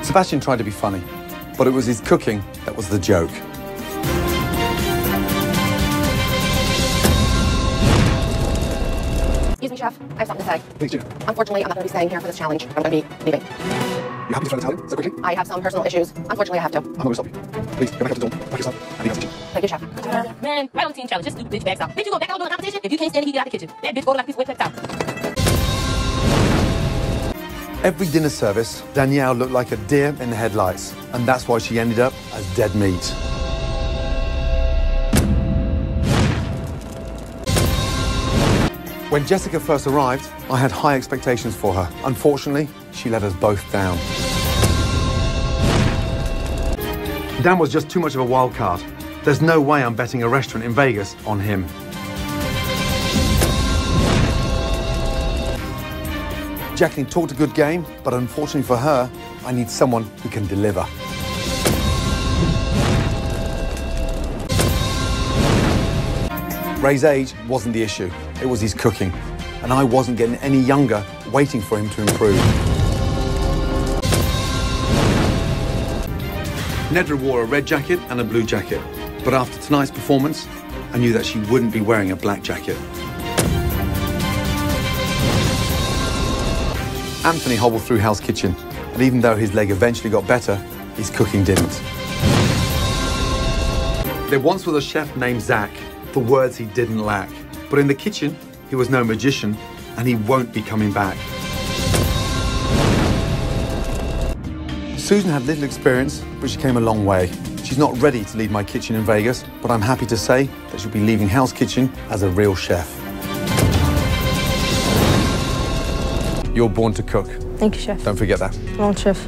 Sebastian tried to be funny, but it was his cooking that was the joke. Excuse me, Chef. I have something to say. Please, Gina. Unfortunately, I'm not going to be staying here for this challenge. I'm going to be leaving. You happy to try Italian so quickly? I have some personal issues. Unfortunately, I have to. I'm not going to stop you. Please, go back up to the door. Back yourself. I need kitchen. Thank you, Chef. Man, right on the team challenge. Just stupid bitch backs out. Bitch, you go back out doing a competition? If you can't stand it, you get out the kitchen. That bitch go to like a piece of wet out. Every dinner service, Danielle looked like a deer in the headlights, and that's why she ended up as dead meat. When Jessica first arrived, I had high expectations for her. Unfortunately, she let us both down. Dan was just too much of a wild card. There's no way I'm betting a restaurant in Vegas on him. Jacqueline talked a good game, but unfortunately for her, I need someone who can deliver. Ray's age wasn't the issue, it was his cooking, and I wasn't getting any younger waiting for him to improve. Nedra wore a red jacket and a blue jacket, but after tonight's performance, I knew that she wouldn't be wearing a black jacket. Anthony hobbled through Hell's Kitchen, and even though his leg eventually got better, his cooking didn't. There once was a chef named Zach, for words he didn't lack. But in the kitchen, he was no magician, and he won't be coming back. Susan had little experience, but she came a long way. She's not ready to lead my kitchen in Vegas, but I'm happy to say that she'll be leaving Hell's Kitchen as a real chef. You're born to cook. Thank you, Chef. Don't forget that. Come on, Chef.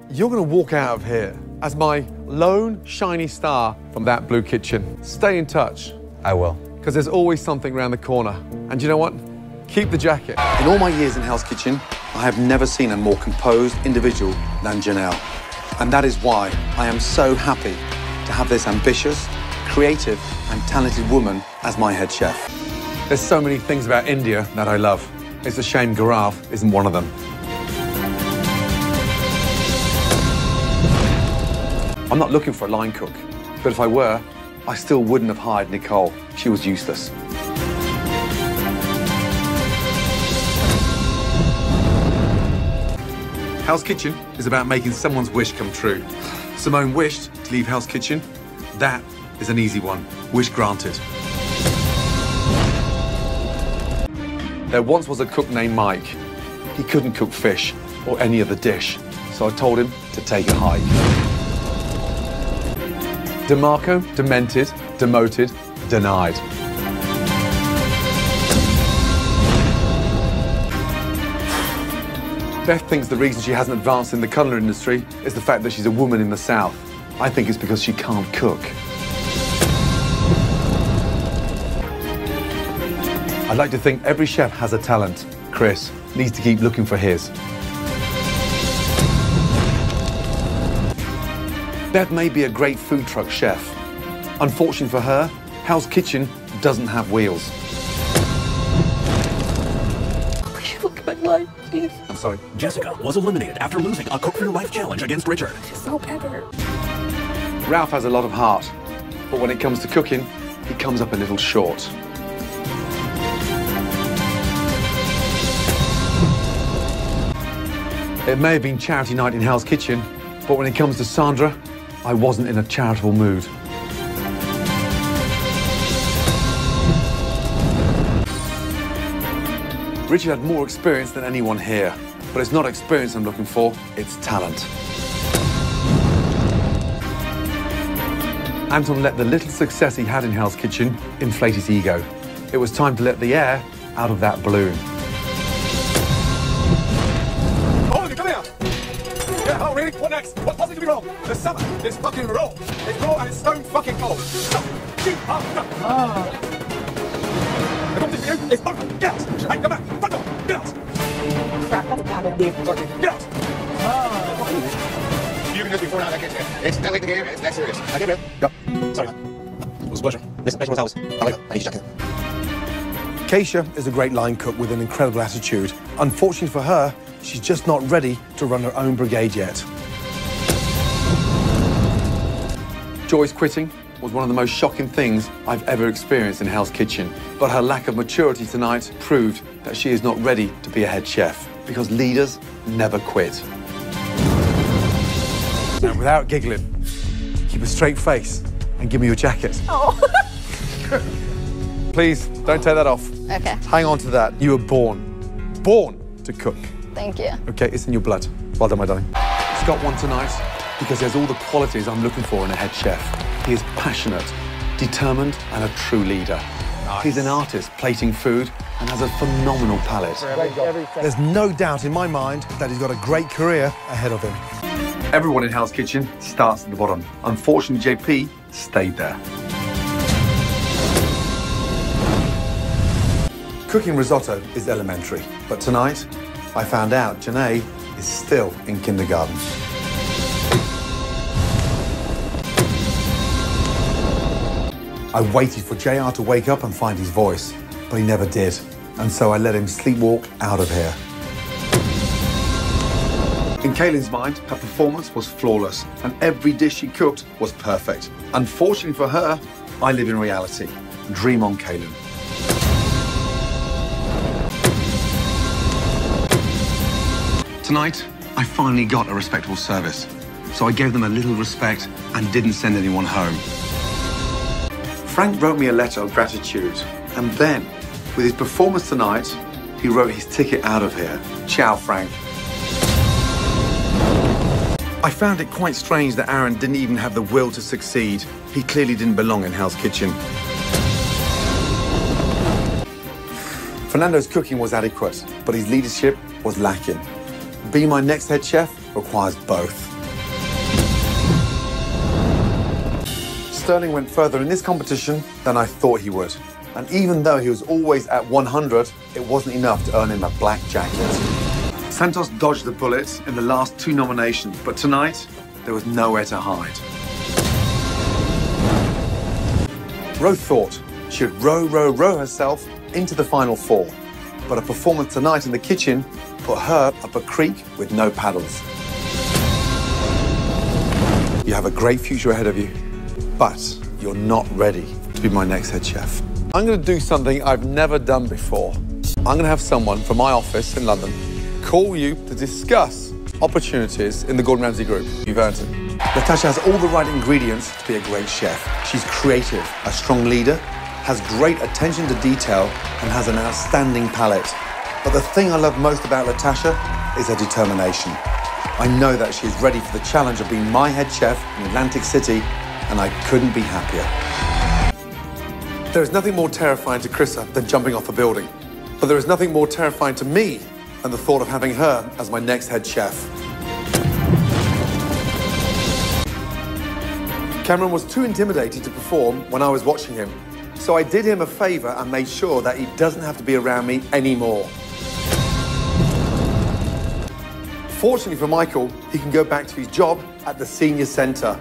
You're going to walk out of here as my lone shiny star from that blue kitchen. Stay in touch. I will. Because there's always something around the corner. And you know what? Keep the jacket. In all my years in Hell's Kitchen, I have never seen a more composed individual than Janelle. And that is why I am so happy to have this ambitious, creative, and talented woman as my head chef. There's so many things about India that I love. It's a shame Gaurav isn't one of them. I'm not looking for a line cook, but if I were, I still wouldn't have hired Nicole. She was useless. Hell's Kitchen is about making someone's wish come true. Simone wished to leave Hell's Kitchen. That is an easy one. Wish granted. There once was a cook named Mike. He couldn't cook fish or any other dish, so I told him to take a hike. DeMarco, demented, demoted, denied. Beth thinks the reason she hasn't advanced in the culinary industry is the fact that she's a woman in the South. I think it's because she can't cook. I'd like to think every chef has a talent. Chris needs to keep looking for his. Beth may be a great food truck chef. Unfortunately for her, Hell's Kitchen doesn't have wheels. Please look at my life, please. I'm sorry. Jessica was eliminated after losing a Cook for Your Life challenge against Richard. She's so better. Ralph has a lot of heart, but when it comes to cooking, he comes up a little short. It may have been charity night in Hell's Kitchen, but when it comes to Sandra, I wasn't in a charitable mood. Richard had more experience than anyone here, but it's not experience I'm looking for, it's talent. Anton let the little success he had in Hell's Kitchen inflate his ego. It was time to let the air out of that balloon. Oh, really? What next? What possibly could be wrong? The summer is fucking raw. It's raw and it's stone fucking cold. Stop. You are stuck. The competition for you is over. Get out. Hey, come back. Fuck off. Get out. Crap, that's a bad idea. Get out. You can just be thrown out of that kitchen. It's not like the game. It's that serious. I get it. Go. Sorry, man. It was a pleasure. Listen, thanks for my house. I like it. I need you, Jacqueline. Kashia is a great line cook with an incredible attitude. Unfortunately for her, she's just not ready to run her own brigade yet. Joy's quitting was one of the most shocking things I've ever experienced in Hell's Kitchen. But her lack of maturity tonight proved that she is not ready to be a head chef, because leaders never quit. Now, without giggling, keep a straight face and give me your jacket. Oh. Please, don't take that off. Okay. Hang on to that. You were born to cook. Thank you. Okay, it's in your blood. Well done, my darling. Scott won tonight because he has all the qualities I'm looking for in a head chef. He is passionate, determined, and a true leader. Nice. He's an artist plating food and has a phenomenal palate. There's no doubt in my mind that he's got a great career ahead of him. Everyone in Hell's Kitchen starts at the bottom. Unfortunately, JP stayed there. Cooking risotto is elementary, but tonight I found out Janai is still in kindergarten. I waited for JR to wake up and find his voice, but he never did, and so I let him sleepwalk out of here. In Kalen's mind, her performance was flawless, and every dish she cooked was perfect. Unfortunately for her, I live in reality. Dream on, Kalen. Tonight, I finally got a respectable service, so I gave them a little respect and didn't send anyone home. Frank wrote me a letter of gratitude, and then, with his performance tonight, he wrote his ticket out of here. Ciao, Frank. I found it quite strange that Aaron didn't even have the will to succeed. He clearly didn't belong in Hell's Kitchen. Fernando's cooking was adequate, but his leadership was lacking. Being my next head chef requires both. Sterling went further in this competition than I thought he would. And even though he was always at 100, it wasn't enough to earn him a black jacket. Santos dodged the bullets in the last 2 nominations, but tonight, there was nowhere to hide. Ro thought she would row herself into the final 4, but a performance tonight in the kitchen put her up a creek with no paddles. You have a great future ahead of you, but you're not ready to be my next head chef. I'm going to do something I've never done before. I'm going to have someone from my office in London call you to discuss opportunities in the Gordon Ramsay group. You've earned it. Natasha has all the right ingredients to be a great chef. She's creative, a strong leader, has great attention to detail, and has an outstanding palate. But the thing I love most about Natasha is her determination. I know that she's ready for the challenge of being my head chef in Atlantic City, and I couldn't be happier. There is nothing more terrifying to Chrissa than jumping off a building. But there is nothing more terrifying to me than the thought of having her as my next head chef. Cameron was too intimidated to perform when I was watching him, so I did him a favor and made sure that he doesn't have to be around me anymore. Fortunately for Michael, he can go back to his job at the senior centre.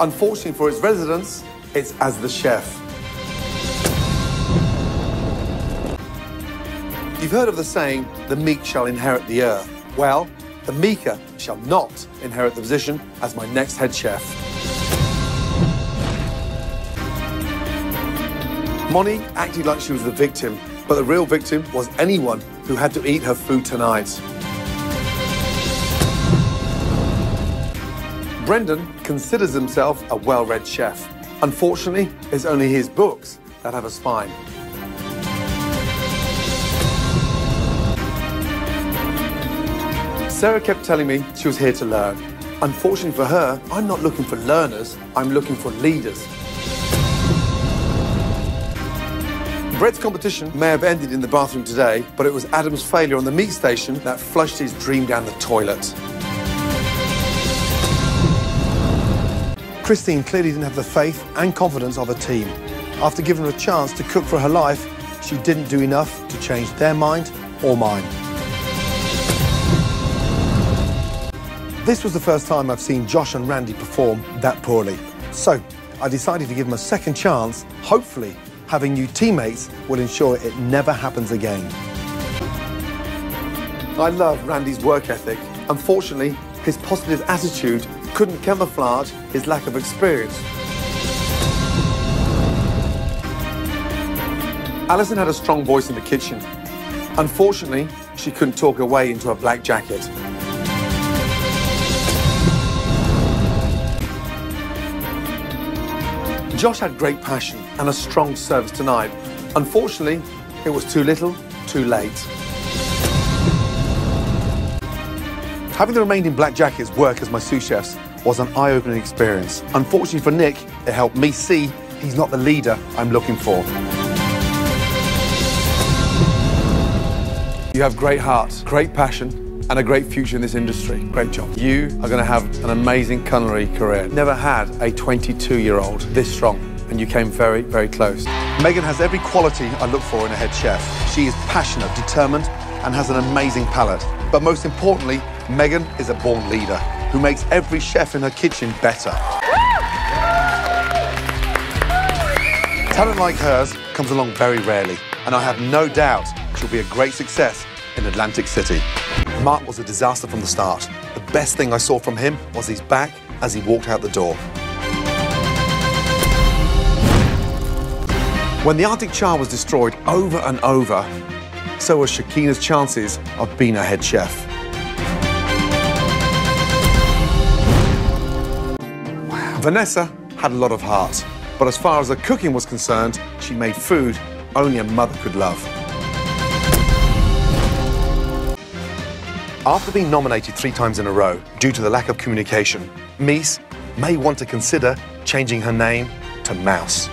Unfortunately for his residents, it's as the chef. You've heard of the saying, the meek shall inherit the earth. Well, the Mieka shall not inherit the position as my next head chef. Monique acted like she was the victim, but the real victim was anyone who had to eat her food tonight. Brendan considers himself a well-read chef. Unfortunately, it's only his books that have a spine. Sarah kept telling me she was here to learn. Unfortunately for her, I'm not looking for learners, I'm looking for leaders. Brett's competition may have ended in the bathroom today, but it was Adam's failure on the meat station that flushed his dream down the toilet. Christine clearly didn't have the faith and confidence of her team. After giving her a chance to cook for her life, she didn't do enough to change their mind or mine. This was the first time I've seen Josh and Randy perform that poorly. So I decided to give them a second chance. Hopefully, having new teammates will ensure it never happens again. I love Randy's work ethic. Unfortunately, his positive attitude couldn't camouflage his lack of experience. Alison had a strong voice in the kitchen. Unfortunately, she couldn't talk her way into a black jacket. Josh had great passion and a strong service tonight. Unfortunately, it was too little, too late. Having the remaining black jackets work as my sous chefs was an eye-opening experience. Unfortunately for Nick, it helped me see he's not the leader I'm looking for. You have great heart, great passion, and a great future in this industry. Great job. You are going to have an amazing culinary career. Never had a 22-year-old this strong, and you came very, very close. Megan has every quality I look for in a head chef. She is passionate, determined, and has an amazing palate. But most importantly, Megan is a born leader who makes every chef in her kitchen better. Talent like hers comes along very rarely, and I have no doubt she'll be a great success in Atlantic City. Mark was a disaster from the start. The best thing I saw from him was his back as he walked out the door. When the Arctic Char was destroyed over and over, so were Shakina's chances of being a head chef. Wow. Vanessa had a lot of heart, but as far as her cooking was concerned, she made food only a mother could love. After being nominated 3 times in a row due to the lack of communication, Mies may want to consider changing her name to Mouse.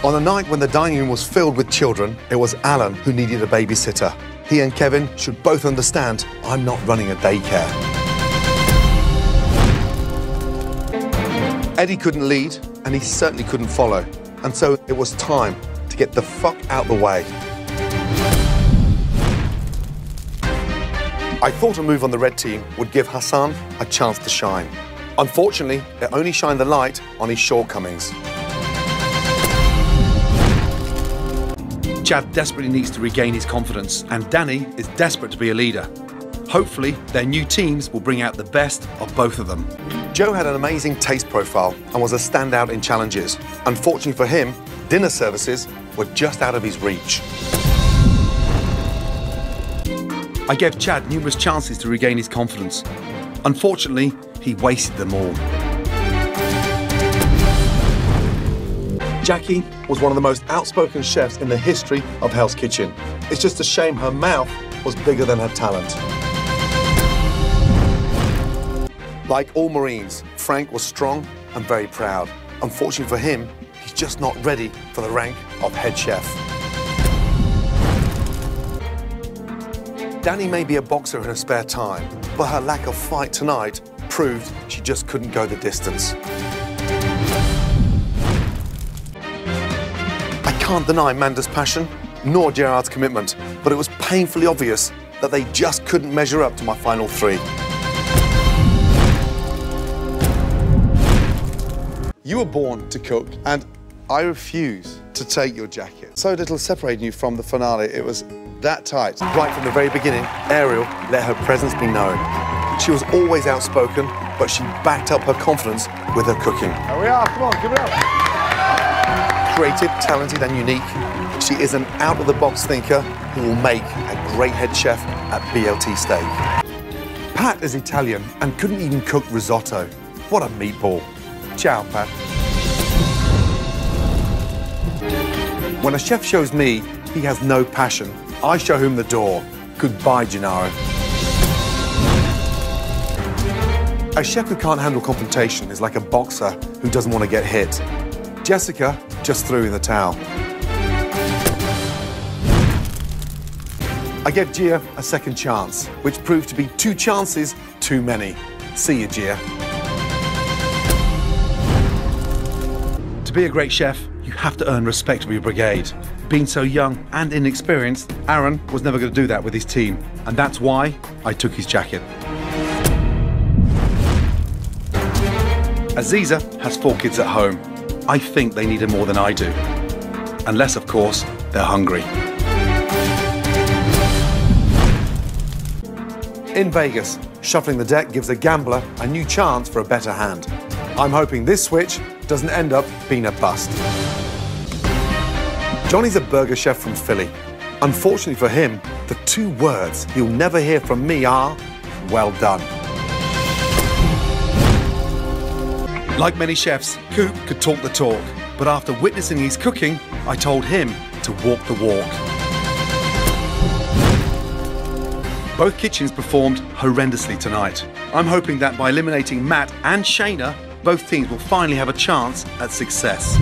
On a night when the dining room was filled with children, it was Alan who needed a babysitter. He and Kevin should both understand I'm not running a daycare. Eddie couldn't lead, and he certainly couldn't follow. And so it was time to get the fuck out the way. I thought a move on the red team would give Hassan a chance to shine. Unfortunately, it only shined the light on his shortcomings. Chad desperately needs to regain his confidence, and Danny is desperate to be a leader. Hopefully, their new teams will bring out the best of both of them. Joe had an amazing taste profile and was a standout in challenges. Unfortunately for him, dinner services were just out of his reach. I gave Chad numerous chances to regain his confidence. Unfortunately, he wasted them all. Jackie was one of the most outspoken chefs in the history of Hell's Kitchen. It's just a shame her mouth was bigger than her talent. Like all Marines, Frank was strong and very proud. Unfortunately for him, he's just not ready for the rank of head chef. Danny may be a boxer in her spare time, but her lack of fight tonight proved she just couldn't go the distance. I can't deny Amanda's passion, nor Gerard's commitment, but it was painfully obvious that they just couldn't measure up to my final 3. You were born to cook, and I refuse to take your jacket. So little separating you from the finale, it was that tight. Right from the very beginning, Ariel let her presence be known. She was always outspoken, but she backed up her confidence with her cooking. There we are, come on, give it up. Creative, talented and unique, she is an out-of-the-box thinker who will make a great head chef at BLT Steak. Pat is Italian and couldn't even cook risotto. What a meatball. Ciao, Pat. When a chef shows me he has no passion, I show him the door. Goodbye, Gennaro. A chef who can't handle confrontation is like a boxer who doesn't want to get hit. Jessica just threw in the towel. I gave Gia a second chance, which proved to be 2 chances too many. See you, Gia. To be a great chef, you have to earn respect of your brigade. Being so young and inexperienced, Aaron was never going to do that with his team, and that's why I took his jacket. Aziza has 4 kids at home. I think they need her more than I do. Unless, of course, they're hungry. In Vegas, shuffling the deck gives a gambler a new chance for a better hand. I'm hoping this switch doesn't end up being a bust. Johnny's a burger chef from Philly. Unfortunately for him, the two words you'll never hear from me are, well done. Like many chefs, Coop could talk the talk, but after witnessing his cooking, I told him to walk the walk. Both kitchens performed horrendously tonight. I'm hoping that by eliminating Matt and Shayna, both teams will finally have a chance at success.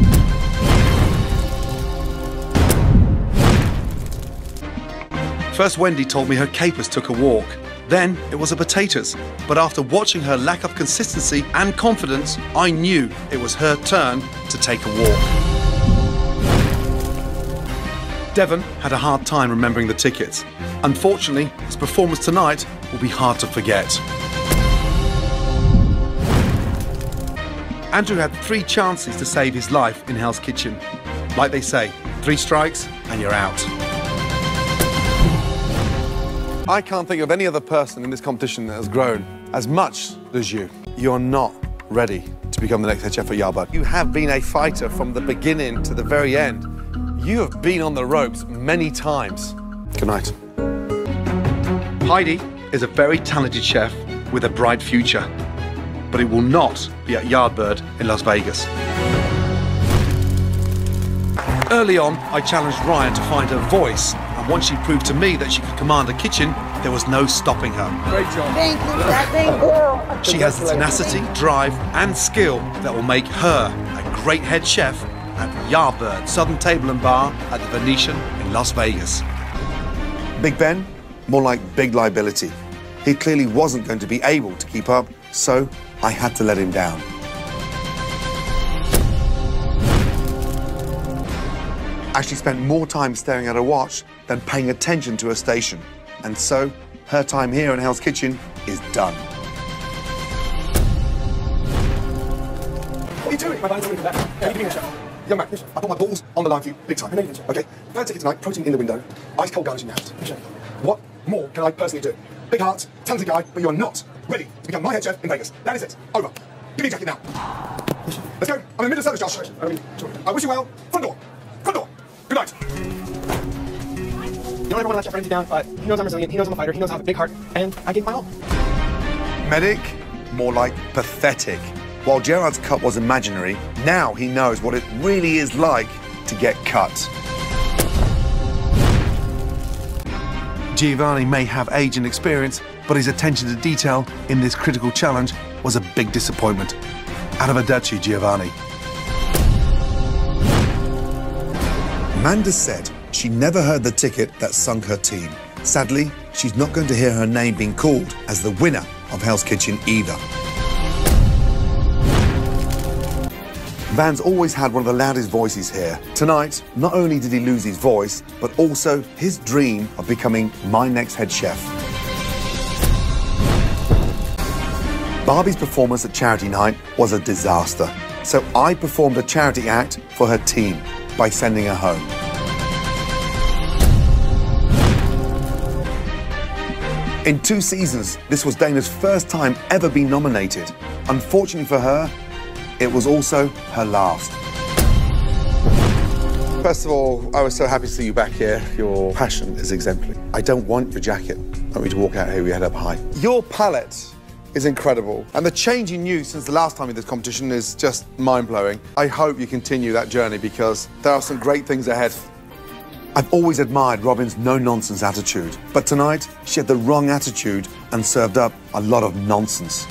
First, Wendy told me her capers took a walk. Then it was a potatoes. But after watching her lack of consistency and confidence, I knew it was her turn to take a walk. Devon had a hard time remembering the tickets. Unfortunately, his performance tonight will be hard to forget. Andrew had 3 chances to save his life in Hell's Kitchen. Like they say, 3 strikes and you're out. I can't think of any other person in this competition that has grown as much as you. You're not ready to become the next head chef at Yardbird. You have been a fighter from the beginning to the very end. You have been on the ropes many times. Good night. Heidi is a very talented chef with a bright future, but it will not be at Yardbird in Las Vegas. Early on, I challenged Ryan to find her voice, and once she proved to me that she could command a kitchen, there was no stopping her. Great job. Thank you, Beth. Thank you. She has the tenacity, drive, and skill that will make her a great head chef at Yardbird Southern Table and Bar at the Venetian in Las Vegas. Big Ben? More like big liability. He clearly wasn't going to be able to keep up, so I had to let him down. Ashley spent more time staring at her watch than paying attention to her station. And so, her time here in Hell's Kitchen is done. What are you doing? My mind's already back. Yeah, you give me a chef. Young man, I put my balls on the line for you, big time. Okay? Third ticket tonight, protein in the window, ice cold garnish in your house. What more can I personally do? Big heart, talented guy, but you're not ready to become my head chef in Vegas. That is it. Over. Give me a jacket now. Let's go. I'm in the middle of service, Josh. I wish you well. Front door. Front door. Good night. You don't ever want to let Chef Renzi down, but he knows I'm resilient, he knows I'm a fighter, he knows I have a big heart, and I gave my all. Medic? More like pathetic. While Gerard's cut was imaginary, now he knows what it really is like to get cut. Giovanni may have age and experience, but his attention to detail in this critical challenge was a big disappointment. Arrivederci, Giovanni. Amanda said she never heard the ticket that sunk her team. Sadly, she's not going to hear her name being called as the winner of Hell's Kitchen either. Van's always had one of the loudest voices here. Tonight, not only did he lose his voice, but also his dream of becoming my next head chef. Barbie's performance at charity night was a disaster, so I performed a charity act for her team by sending her home. In 2 seasons, this was Dana's first time ever being nominated. Unfortunately for her, it was also her last. First of all, I was so happy to see you back here. Your passion is exemplary. I don't want your jacket. I want you to walk out here with your head up high. Your palette is incredible. And the change in you since the last time in this competition is just mind-blowing. I hope you continue that journey because there are some great things ahead. I've always admired Robin's no-nonsense attitude, but tonight she had the wrong attitude and served up a lot of nonsense.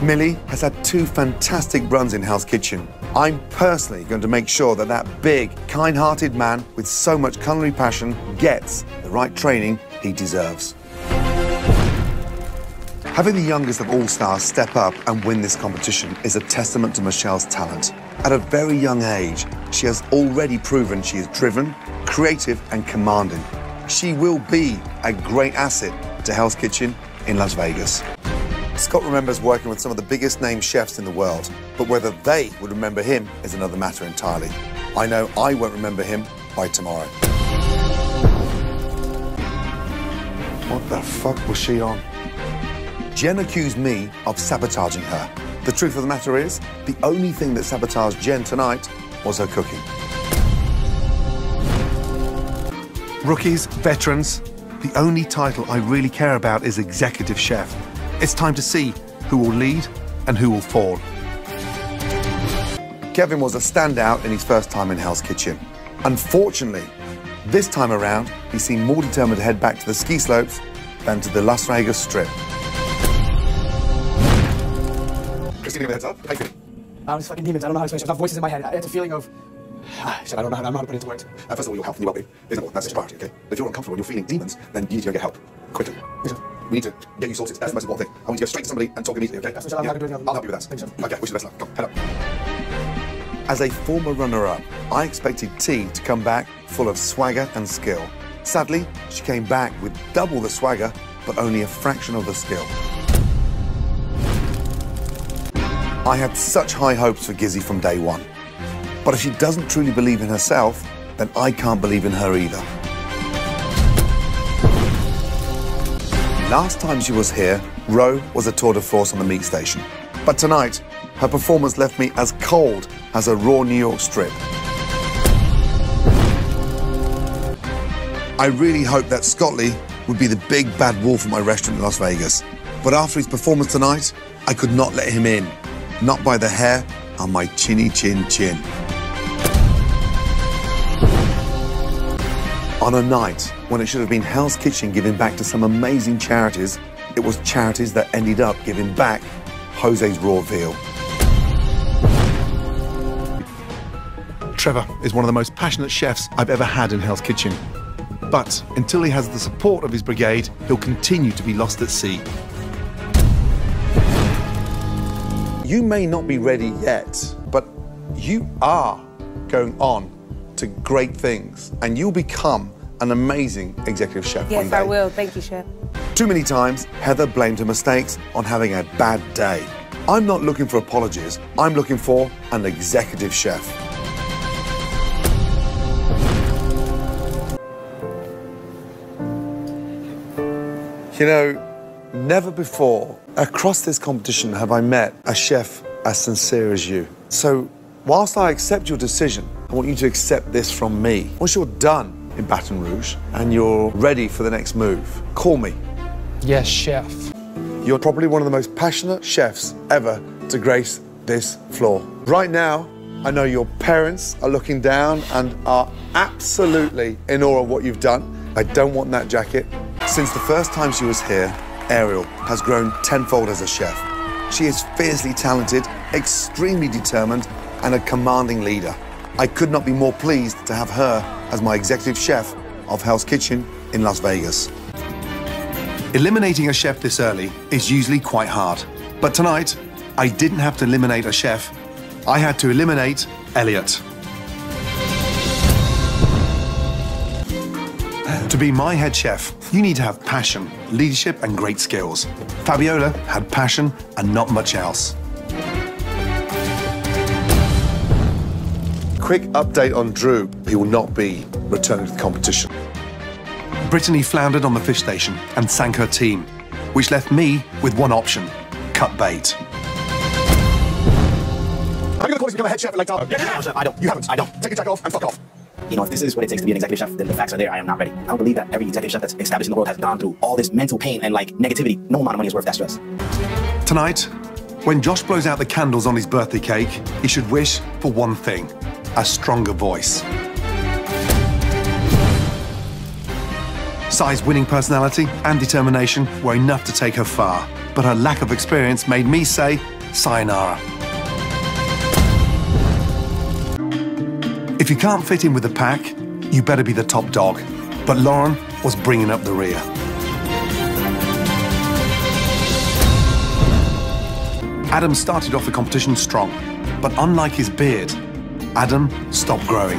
Millie has had 2 fantastic runs in Hell's Kitchen. I'm personally going to make sure that that big, kind-hearted man with so much culinary passion gets the right training he deserves. Having the youngest of all stars step up and win this competition is a testament to Michelle's talent. At a very young age, she has already proven she is driven, creative and commanding. She will be a great asset to Hell's Kitchen in Las Vegas. Scott remembers working with some of the biggest named chefs in the world, but whether they would remember him is another matter entirely. I know I won't remember him by tomorrow. What the fuck was she on? Jen accused me of sabotaging her, The truth of the matter is, the only thing that sabotaged Jen tonight was her cooking. Rookies, veterans, the only title I really care about is executive chef. It's time to see who will lead and who will fall. Kevin was a standout in his first time in Hell's Kitchen. Unfortunately, this time around, he seemed more determined to head back to the ski slopes than to the Las Vegas Strip. Christina, give me a heads up. How you feeling? It's fucking demons. I don't know how to explain it. I have voices in my head. It's a feeling of... Shit, I don't know how to put it into words. First of all, your health and your well-being is important. That's just priority, okay? If you're uncomfortable and you're feeling demons, then you need to go get help. Quickly. Yes, sir. We need to get you sorted. That's the most important thing. I want you to go straight to somebody and talk immediately, okay? Yes, sir. I'll help you I'll help you with that. Thanks, sir. Okay, wish you the best luck. Come, head up. As a former runner-up, I expected T to come back full of swagger and skill. Sadly, she came back with double the swagger, but only a fraction of the skill. I had such high hopes for Gizzy from day one. But if she doesn't truly believe in herself, then I can't believe in her either. Last time she was here, Ro was a tour de force on the meat station. But tonight, her performance left me as cold as a raw New York strip. I really hoped that Scotty would be the big bad wolf at my restaurant in Las Vegas. But after his performance tonight, I could not let him in. Not by the hair on my chinny chin chin. On a night when it should have been Hell's Kitchen giving back to some amazing charities, it was charities that ended up giving back Jose's raw veal. Trevor is one of the most passionate chefs I've ever had in Hell's Kitchen. But until he has the support of his brigade, he'll continue to be lost at sea. You may not be ready yet, but you are going on to great things, and you'll become an amazing executive chef one Yes, day. I will. Thank you, Chef. Too many times, Heather blamed her mistakes on having a bad day. I'm not looking for apologies. I'm looking for an executive chef. You know, never before across this competition have I met a chef as sincere as you. So, whilst I accept your decision, I want you to accept this from me. Once you're done in Baton Rouge and you're ready for the next move, call me. Yes, Chef. You're probably one of the most passionate chefs ever to grace this floor. Right now, I know your parents are looking down and are absolutely in awe of what you've done. I don't want that jacket. Since the first time she was here, Ariel has grown tenfold as a chef. She is fiercely talented, extremely determined, and a commanding leader. I could not be more pleased to have her as my executive chef of Hell's Kitchen in Las Vegas. Eliminating a chef this early is usually quite hard. But tonight, I didn't have to eliminate a chef. I had to eliminate Elliot. To be my head chef, you need to have passion, leadership, and great skills. Fabiola had passion and not much else. Quick update on Drew. He will not be returning to the competition. Brittany floundered on the fish station and sank her team, which left me with one option: cut bait. How are you going to call this become a head chef at Lake Tahoe? No, Chef, I don't. You haven't. I don't. Take your jacket off and fuck off. You know, if this is what it takes to be an executive chef, then the facts are there. I am not ready. I don't believe that every executive chef that's established in the world has gone through all this mental pain and like negativity. No amount of money is worth that stress. Tonight, when Josh blows out the candles on his birthday cake, he should wish for one thing: a stronger voice. Sai's winning personality and determination were enough to take her far, but her lack of experience made me say sayonara. If you can't fit in with the pack, you better be the top dog. But Lauren was bringing up the rear. Adam started off the competition strong, but unlike his beard, Adam stopped growing.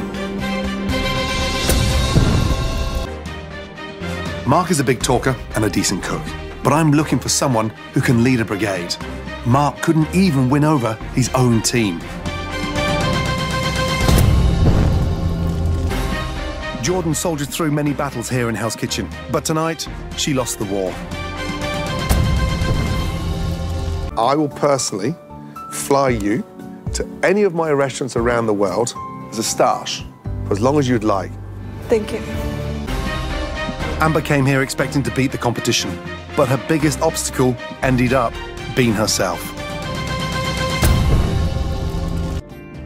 Mark is a big talker and a decent cook, but I'm looking for someone who can lead a brigade. Mark couldn't even win over his own team. Jordan soldiered through many battles here in Hell's Kitchen, but tonight, she lost the war. I will personally fly you to any of my restaurants around the world as a stash for as long as you'd like. Thank you. Amber came here expecting to beat the competition, but her biggest obstacle ended up being herself.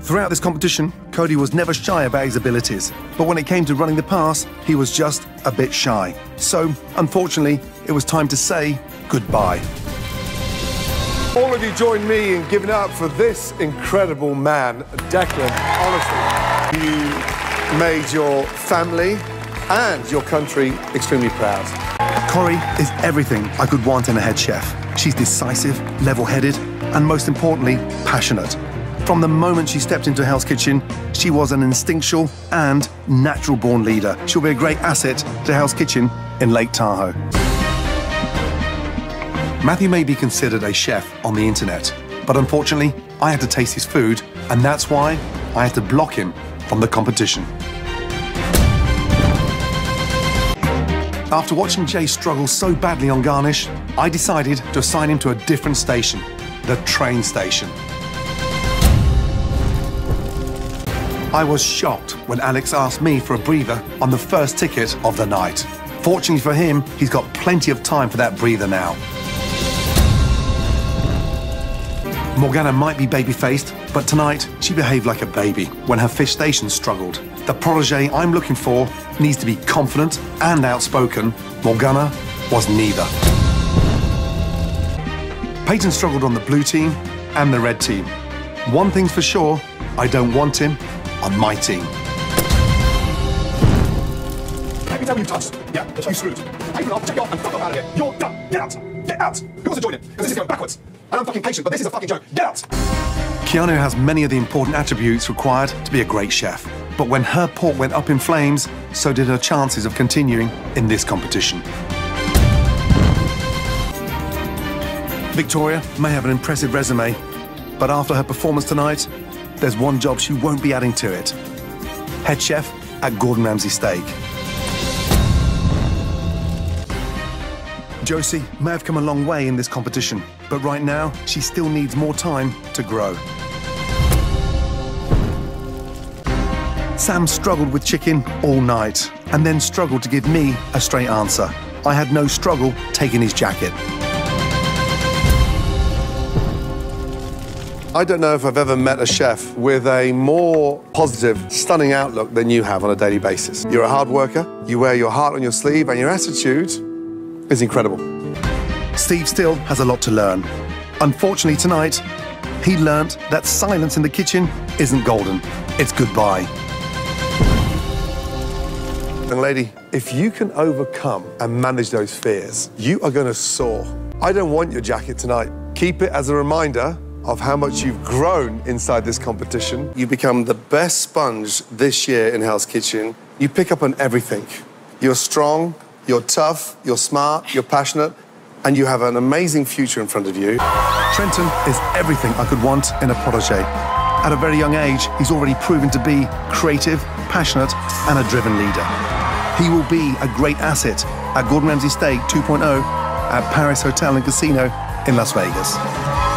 Throughout this competition, Cody was never shy about his abilities, but when it came to running the pass, he was just a bit shy. So, unfortunately, it was time to say goodbye. All of you join me in giving up for this incredible man, Declan. Honestly, you made your family and your country extremely proud. Corrie is everything I could want in a head chef. She's decisive, level-headed, and most importantly, passionate. From the moment she stepped into Hell's Kitchen, she was an instinctual and natural-born leader. She'll be a great asset to Hell's Kitchen in Lake Tahoe. Matthew may be considered a chef on the internet, but unfortunately, I had to taste his food, and that's why I had to block him from the competition. After watching Jay struggle so badly on garnish, I decided to assign him to a different station, the train station. I was shocked when Alex asked me for a breather on the first ticket of the night. Fortunately for him, he's got plenty of time for that breather now. Morgana might be baby-faced, but tonight she behaved like a baby when her fish station struggled. The protege I'm looking for needs to be confident and outspoken. Morgana was neither. Peyton struggled on the blue team and the red team. One thing's for sure, I don't want him on my team. Every time you touch, yeah, you screwed. I'll check you off and fuck off out of here. You're done. Get out. Get out. Who wants to join in? Because this is going backwards. And I'm fucking patient, but this is a fucking joke. Get out. Keanu has many of the important attributes required to be a great chef. But when her pot went up in flames, so did her chances of continuing in this competition. Victoria may have an impressive resume, but after her performance tonight, there's one job she won't be adding to it. Head chef at Gordon Ramsay Steak. Josie may have come a long way in this competition, but right now, she still needs more time to grow. Sam struggled with chicken all night, and then struggled to give me a straight answer. I had no struggle taking his jacket. I don't know if I've ever met a chef with a more positive, stunning outlook than you have on a daily basis. You're a hard worker, you wear your heart on your sleeve, and your attitude is incredible. Steve still has a lot to learn. Unfortunately tonight, he learnt that silence in the kitchen isn't golden, it's goodbye. Young lady, if you can overcome and manage those fears, you are going to soar. I don't want your jacket tonight. Keep it as a reminder of how much you've grown inside this competition. You become the best sponge this year in Hell's Kitchen. You pick up on everything. You're strong, you're tough, you're smart, you're passionate, and you have an amazing future in front of you. Trenton is everything I could want in a protege. At a very young age, he's already proven to be creative, passionate, and a driven leader. He will be a great asset at Gordon Ramsay Steak 2.0 at Paris Hotel and Casino in Las Vegas.